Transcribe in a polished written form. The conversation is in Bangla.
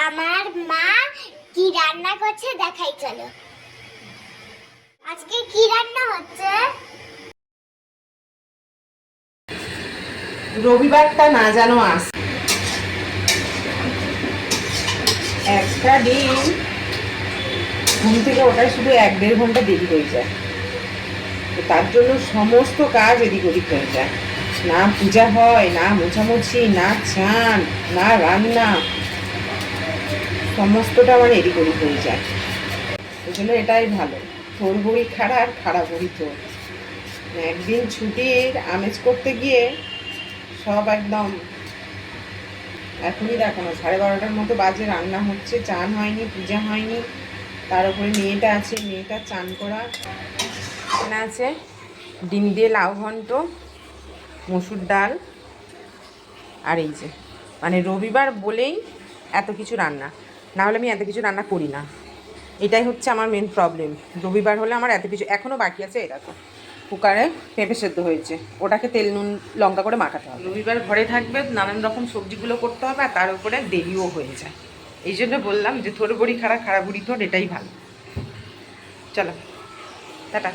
আমার মা কি রান্না করছে দেখাই চলো। আজকে কি রান্না হচ্ছে? রবিবারটা না জানো আস একটা দিন ঘুম থেকে ওটাই শুধু 1-1.5 ঘন্টা দেরি হয়ে যায়। তো তার জন্য সমস্ত কাজ এদিক ওদিক হয়ে যায়। না পূজা হয়, না মোছামুছি, না চান, না রান্না, সমস্তটা আমার এদিক ওদিক হয়ে যায়। ওই জন্য এটাই ভালো, তোর বড়ি খাড়া আর খাড়া বড়ি তোর। একদিন ছুটির আমেজ করতে গিয়ে সব একদম। এখনই দেখো না 12:30টার মতো বাজে, রান্না হচ্ছে, চান হয়নি, পূজা হয়নি, তার উপরে মেয়েটা আছে, মেয়েটা চান করা। এখানে আছে ডিম দিয়ে লাউ ঘন্ট, মসুর ডাল, আর এই যে মানে রবিবার বলেই এত কিছু রান্না, না হলে আমি এত কিছু রান্না করি না। এটাই হচ্ছে আমার মেন প্রবলেম। রবিবার হলে আমার এত কিছু, এখনও বাকি আছে। এটা তো কুকারে পেঁপে সেদ্ধ হয়েছে, ওটাকে তেল নুন লঙ্কা করে মাখাতে হবে। রবিবার ঘরে থাকবে, নানান রকম সবজিগুলো করতে হবে, আর তার উপরে দেরিও হয়ে যায়। এই জন্য বললাম যে থোর বড়ি খাড়া, খাড়া বুড়ি থোর, এটাই ভালো। চলো টাটা।